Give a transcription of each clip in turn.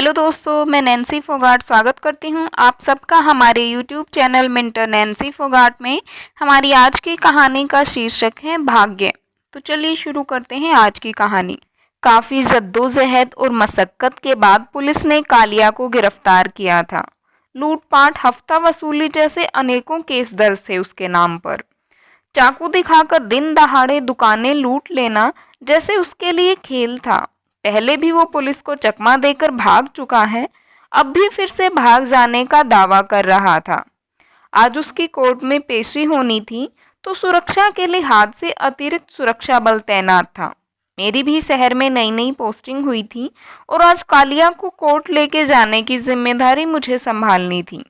Hello दोस्तों, मैं Nancy Phogat स्वागत करती हूं आप सबका हमारे YouTube channel mentor Nancy Phogat में। हमारी आज की कहानी का शीर्षक है भाग्य। तो चलिए शुरू करते हैं आज की कहानी। काफ़ी जद्दोजहद और मशक्क़त के बाद पुलिस ने कालिया को गिरफ्तार किया था। लूटपाट, हफ्ता वसूली जैसे अनेकों केस दर्ज थे उसके नाम पर। चाकू दिखाकर दिन दहाड़े दुकानें लूट लेना जैसे उसके लिए खेल था। पहले भी वो पुलिस को चकमा देकर भाग चुका है, अब भी फिर से भाग जाने का दावा कर रहा था। आज उसकी कोर्ट में पेशी होनी थी, तो सुरक्षा के लिहाज से अतिरिक्त सुरक्षा बल तैनात था। मेरी भी शहर में नई नई पोस्टिंग हुई थी और आज कालिया को कोर्ट लेके जाने की जिम्मेदारी मुझे संभालनी थी।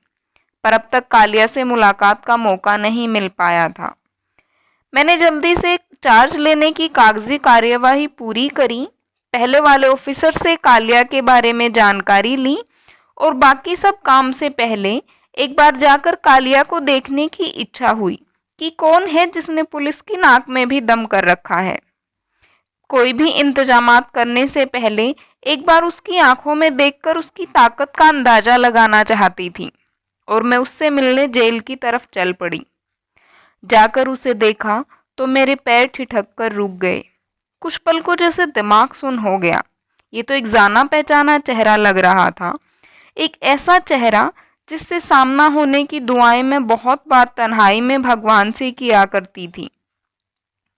पर अब तक कालिया से मुलाकात का मौका नहीं मिल पाया था। मैंने जल्दी से चार्ज लेने की कागजी कार्यवाही पूरी करी। पहले वाले ऑफिसर से कालिया के बारे में जानकारी ली और बाकी सब काम से पहले एक बार जाकर कालिया को देखने की इच्छा हुई कि कौन है जिसने पुलिस की नाक में भी दम कर रखा है। कोई भी इंतजामात करने से पहले एक बार उसकी आंखों में देखकर उसकी ताकत का अंदाजा लगाना चाहती थी और मैं उससे मिलने जेल की तरफ चल पड़ी। जाकर उसे देखा तो मेरे पैर ठिठक कर रुक गए। कुछ पल को जैसे दिमाग सुन हो गया। ये तो एक जाना पहचाना चेहरा लग रहा था, एक ऐसा चेहरा जिससे सामना होने की दुआएं मैं बहुत बार तन्हाई में भगवान से किया करती थी।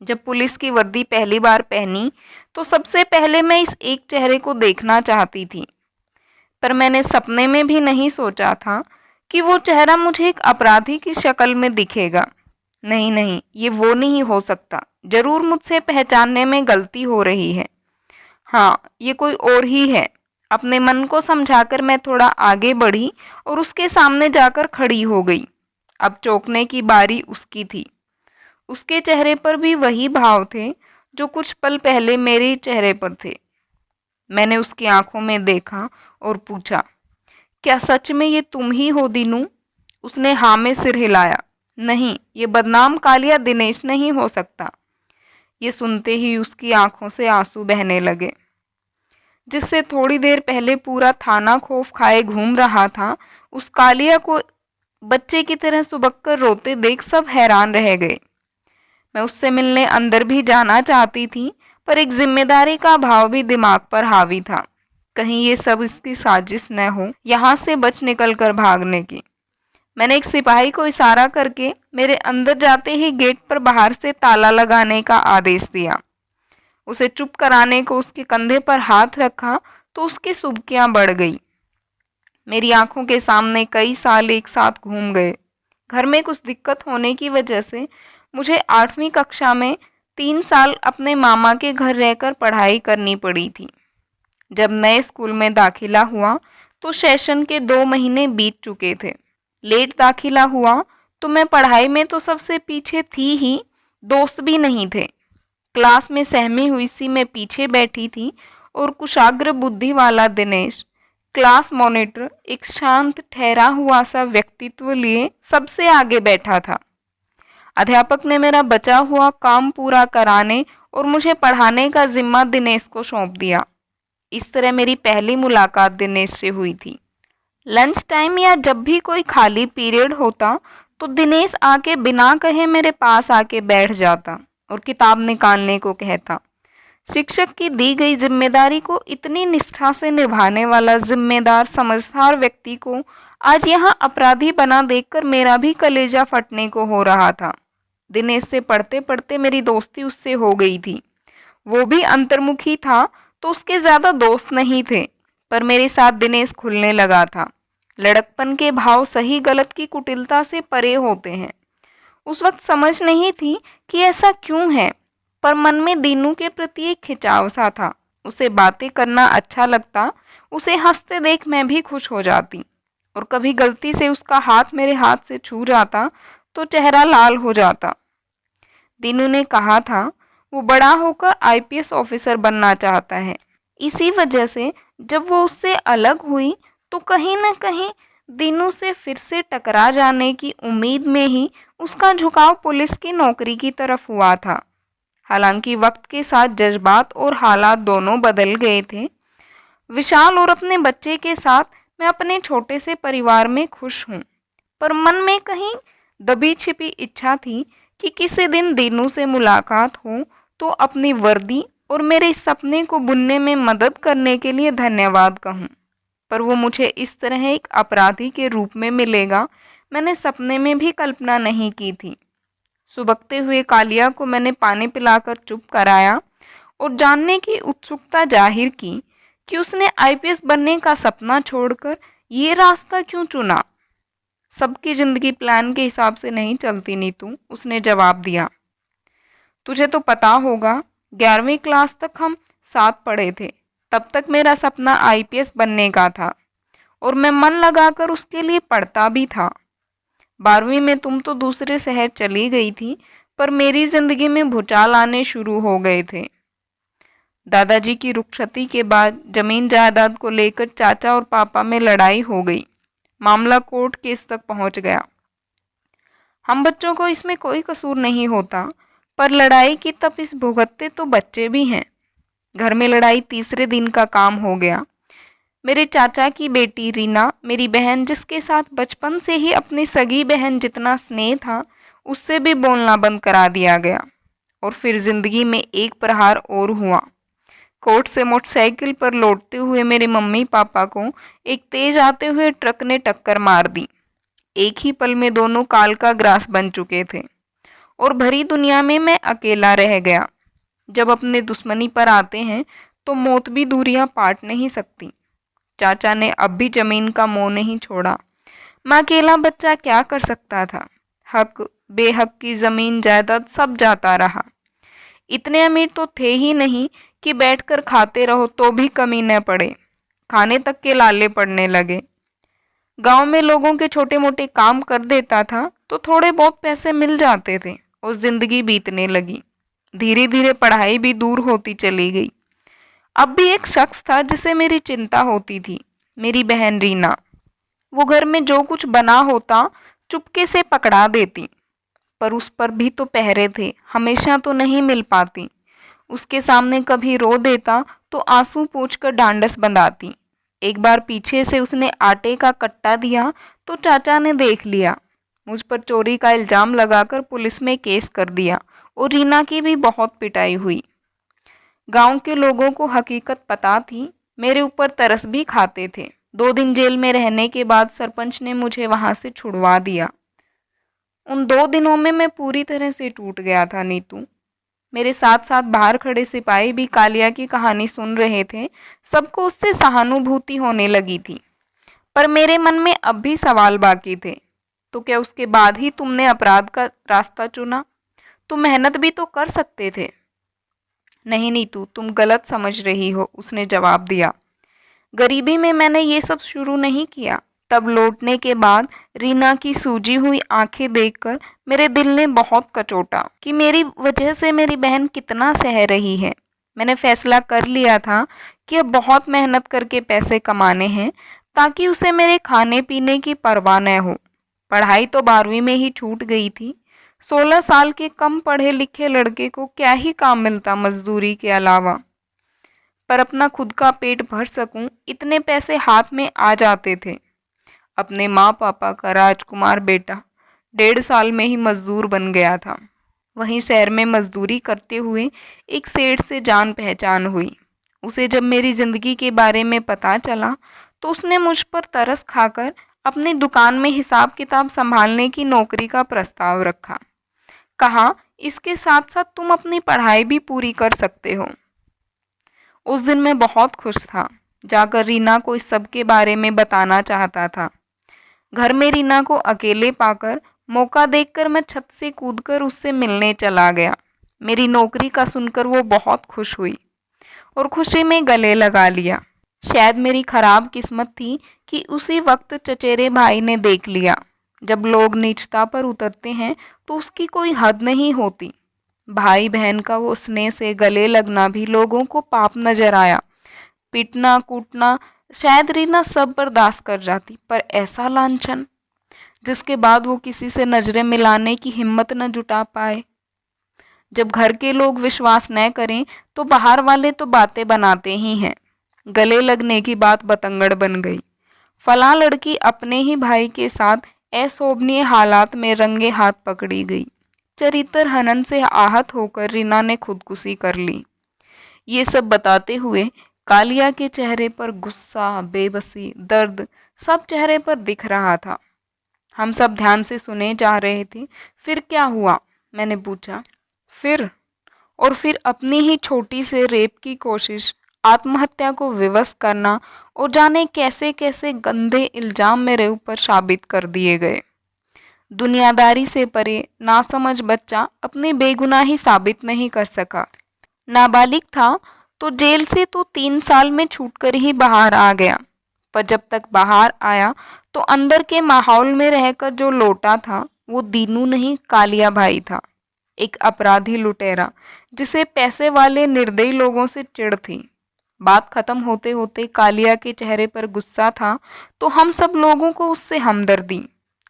जब पुलिस की वर्दी पहली बार पहनी तो सबसे पहले मैं इस एक चेहरे को देखना चाहती थी, पर मैंने सपने में भी नहीं सोचा था कि वो चेहरा मुझे एक अपराधी की शक्ल में दिखेगा। नहीं नहीं, ये वो नहीं हो सकता। जरूर मुझसे पहचानने में गलती हो रही है। हाँ, ये कोई और ही है। अपने मन को समझाकर मैं थोड़ा आगे बढ़ी और उसके सामने जाकर खड़ी हो गई। अब चौंकने की बारी उसकी थी। उसके चेहरे पर भी वही भाव थे जो कुछ पल पहले मेरे चेहरे पर थे। मैंने उसकी आंखों में देखा और पूछा, क्या सच में ये तुम ही हो दीनू? उसने हाँ में सिर हिलाया। नहीं, ये बदनाम कालिया दिनेश नहीं हो सकता। ये सुनते ही उसकी आंखों से आंसू बहने लगे। जिससे थोड़ी देर पहले पूरा थाना खौफ खाए घूम रहा था, उस कालिया को बच्चे की तरह सुबक कर रोते देख सब हैरान रह गए। मैं उससे मिलने अंदर भी जाना चाहती थी, पर एक जिम्मेदारी का भाव भी दिमाग पर हावी था। कहीं ये सब इसकी साजिश न हो, यहाँ से बच निकल कर भागने की। मैंने एक सिपाही को इशारा करके मेरे अंदर जाते ही गेट पर बाहर से ताला लगाने का आदेश दिया। उसे चुप कराने को उसके कंधे पर हाथ रखा तो उसकी सुबकियां बढ़ गई। मेरी आंखों के सामने कई साल एक साथ घूम गए। घर में कुछ दिक्कत होने की वजह से मुझे 8वीं कक्षा में 3 साल अपने मामा के घर रहकर पढ़ाई करनी पड़ी थी। जब नए स्कूल में दाखिला हुआ तो सेशन के 2 महीने बीत चुके थे। लेट दाखिला हुआ तो मैं पढ़ाई में तो सबसे पीछे थी ही, दोस्त भी नहीं थे। क्लास में सहमी हुई सी मैं पीछे बैठी थी और कुशाग्र बुद्धि वाला दिनेश, क्लास मॉनिटर, एक शांत ठहरा हुआ सा व्यक्तित्व लिए सबसे आगे बैठा था। अध्यापक ने मेरा बचा हुआ काम पूरा कराने और मुझे पढ़ाने का जिम्मा दिनेश को सौंप दिया। इस तरह मेरी पहली मुलाकात दिनेश से हुई थी। लंच टाइम या जब भी कोई खाली पीरियड होता तो दिनेश आके बिना कहे मेरे पास आके बैठ जाता और किताब निकालने को कहता। शिक्षक की दी गई जिम्मेदारी को इतनी निष्ठा से निभाने वाला जिम्मेदार समझदार व्यक्ति को आज यहाँ अपराधी बना देखकर मेरा भी कलेजा फटने को हो रहा था। दिनेश से पढ़ते पढ़ते मेरी दोस्ती उससे हो गई थी। वो भी अंतर्मुखी था तो उसके ज़्यादा दोस्त नहीं थे, पर मेरे साथ दिनेश खुलने लगा था। लड़कपन के भाव सही गलत की कुटिलता से परे होते हैं। उस वक्त समझ नहीं थी कि ऐसा क्यों है, पर मन में दीनू के प्रति एक खिंचाव सा था। उसे बातें करना अच्छा लगता, उसे हंसते देख मैं भी खुश हो जाती और कभी गलती से उसका हाथ मेरे हाथ से छू जाता तो चेहरा लाल हो जाता। दीनू ने कहा था वो बड़ा होकर आईपीएस ऑफिसर बनना चाहता है। इसी वजह से जब वो उससे अलग हुई तो कहीं न कहीं दीनू से फिर से टकरा जाने की उम्मीद में ही उसका झुकाव पुलिस की नौकरी की तरफ हुआ था। हालांकि वक्त के साथ जज्बात और हालात दोनों बदल गए थे, विशाल और अपने बच्चे के साथ मैं अपने छोटे से परिवार में खुश हूँ, पर मन में कहीं दबी छिपी इच्छा थी कि किसी दिन दीनू से मुलाकात हो तो अपनी वर्दी और मेरे इस सपने को बुनने में मदद करने के लिए धन्यवाद कहूँ। पर वो मुझे इस तरह एक अपराधी के रूप में मिलेगा, मैंने सपने में भी कल्पना नहीं की थी। सुबकते हुए कालिया को मैंने पानी पिलाकर चुप कराया और जानने की उत्सुकता जाहिर की कि उसने आईपीएस बनने का सपना छोड़कर ये रास्ता क्यों चुना। सबकी जिंदगी प्लान के हिसाब से नहीं चलती नीतू, उसने जवाब दिया। तुझे तो पता होगा, 11वीं क्लास तक हम साथ पढ़े थे। तब तक मेरा सपना आईपीएस बनने का था और मैं मन लगाकर उसके लिए पढ़ता भी था। 12वीं में तुम तो दूसरे शहर चली गई थी, पर मेरी जिंदगी में भूचाल आने शुरू हो गए थे। दादाजी की रुखसती के बाद जमीन जायदाद को लेकर चाचा और पापा में लड़ाई हो गई। मामला कोर्ट केस तक पहुंच गया। हम बच्चों को इसमें कोई कसूर नहीं होता, पर लड़ाई की तपिश भुगतते तो बच्चे भी हैं। घर में लड़ाई तीसरे दिन का काम हो गया। मेरे चाचा की बेटी रीना, मेरी बहन जिसके साथ बचपन से ही अपनी सगी बहन जितना स्नेह था, उससे भी बोलना बंद करा दिया गया। और फिर जिंदगी में एक प्रहार और हुआ। कोर्ट से मोटरसाइकिल पर लौटते हुए मेरे मम्मी पापा को एक तेज आते हुए ट्रक ने टक्कर मार दी। एक ही पल में दोनों काल का ग्रास बन चुके थे और भरी दुनिया में मैं अकेला रह गया। जब अपने दुश्मनी पर आते हैं तो मौत भी दूरियां पाट नहीं सकती। चाचा ने अब भी जमीन का मोह नहीं छोड़ा। मैं अकेला बच्चा क्या कर सकता था। हक बेहक की जमीन जायदाद सब जाता रहा। इतने अमीर तो थे ही नहीं कि बैठकर खाते रहो तो भी कमी न पड़े। खाने तक के लाले पड़ने लगे। गांव में लोगों के छोटे मोटे काम कर देता था तो थोड़े बहुत पैसे मिल जाते थे और जिंदगी बीतने लगी। धीरे धीरे पढ़ाई भी दूर होती चली गई। अब भी एक शख्स था जिसे मेरी चिंता होती थी, मेरी बहन रीना। वो घर में जो कुछ बना होता चुपके से पकड़ा देती, पर उस पर भी तो पहरे थे, हमेशा तो नहीं मिल पाती। उसके सामने कभी रो देता तो आंसू पोंछकर ढांढस बंधाती। एक बार पीछे से उसने आटे का कट्टा दिया तो चाचा ने देख लिया। मुझ पर चोरी का इल्ज़ाम लगाकर पुलिस में केस कर दिया और रीना की भी बहुत पिटाई हुई। गांव के लोगों को हकीकत पता थी, मेरे ऊपर तरस भी खाते थे। 2 दिन जेल में रहने के बाद सरपंच ने मुझे वहां से छुड़वा दिया। उन 2 दिनों में मैं पूरी तरह से टूट गया था नीतू। मेरे साथ साथ बाहर खड़े सिपाही भी कालिया की कहानी सुन रहे थे। सबको उससे सहानुभूति होने लगी थी, पर मेरे मन में अब भी सवाल बाकी थे। तो क्या उसके बाद ही तुमने अपराध का रास्ता चुना? तुम मेहनत भी तो कर सकते थे। नहीं नीतू, तुम गलत समझ रही हो, उसने जवाब दिया। गरीबी में मैंने ये सब शुरू नहीं किया। तब लौटने के बाद रीना की सूजी हुई आंखें देखकर मेरे दिल ने बहुत कचोटा कि मेरी वजह से मेरी बहन कितना सह रही है। मैंने फैसला कर लिया था कि अब बहुत मेहनत करके पैसे कमाने हैं ताकि उसे मेरे खाने पीने की परवाह न हो। पढ़ाई तो 12वीं में ही छूट गई थी। 16 साल के कम पढ़े लिखे लड़के को क्या ही काम मिलता मजदूरी के अलावा। पर अपना खुद का पेट भर सकूं इतने पैसे हाथ में आ जाते थे। अपने माँ पापा का राजकुमार बेटा 1.5 साल में ही मजदूर बन गया था। वहीं शहर में मजदूरी करते हुए एक सेठ से जान पहचान हुई। उसे जब मेरी ज़िंदगी के बारे में पता चला तो उसने मुझ पर तरस खाकर अपनी दुकान में हिसाब किताब संभालने की नौकरी का प्रस्ताव रखा। कहा, इसके साथ साथ तुम अपनी पढ़ाई भी पूरी कर सकते हो। उस दिन मैं बहुत खुश था। जाकर रीना को इस सब के बारे में बताना चाहता था। घर में रीना को अकेले पाकर मौका देखकर मैं छत से कूदकर उससे मिलने चला गया। मेरी नौकरी का सुनकर वो बहुत खुश हुई और खुशी में गले लगा लिया। शायद मेरी खराब किस्मत थी कि उसी वक्त चचेरे भाई ने देख लिया। जब लोग नीचता पर उतरते हैं तो उसकी कोई हद नहीं होती। भाई बहन का वो स्नेह से गले लगना भी लोगों को पाप नजर आया। पीटना कूटना शायद रीना सब बर्दाश्त कर जाती, पर ऐसा लांछन जिसके बाद वो किसी से नजरें मिलाने की हिम्मत न जुटा पाए। जब घर के लोग विश्वास न करें तो बाहर वाले तो बातें बनाते ही हैं। गले लगने की बात बतंगड़ बन गई। फलां लड़की अपने ही भाई के साथ अशोभनीय हालात में रंगे हाथ पकड़ी गई। चरित्र हनन से आहत होकर रीना ने खुदकुशी कर ली। ये सब बताते हुए कालिया के चेहरे पर गुस्सा, बेबसी, दर्द सब चेहरे पर दिख रहा था। हम सब ध्यान से सुने जा रहे थे। फिर क्या हुआ? मैंने पूछा। फिर अपनी ही छोटी से रेप की कोशिश, आत्महत्या को विवश करना और जाने कैसे कैसे गंदे इल्जाम मेरे ऊपर साबित कर दिए गए। दुनियादारी से परे नासमझ बच्चा अपनी बेगुनाही साबित नहीं कर सका। नाबालिग था तो जेल से तो 3 साल में छूटकर ही बाहर आ गया, पर जब तक बाहर आया तो अंदर के माहौल में रहकर जो लौटा था वो दीनू नहीं, कालिया भाई था। एक अपराधी लुटेरा जिसे पैसे वाले निर्दयी लोगों से चिढ़ थी। बात खत्म होते होते कालिया के चेहरे पर गुस्सा था तो हम सब लोगों को उससे हमदर्दी।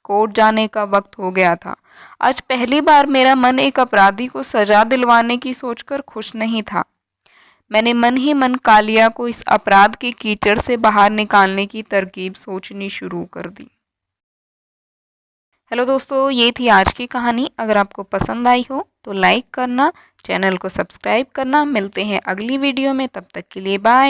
कोर्ट जाने का वक्त हो गया था। आज पहली बार मेरा मन एक अपराधी को सजा दिलवाने की सोचकर खुश नहीं था। मैंने मन ही मन कालिया को इस अपराध के कीचड़ से बाहर निकालने की तरकीब सोचनी शुरू कर दी। हेलो दोस्तों, ये थी आज की कहानी। अगर आपको पसंद आई हो तो लाइक करना, चैनल को सब्सक्राइब करना। मिलते हैं अगली वीडियो में, तब तक के लिए बाय।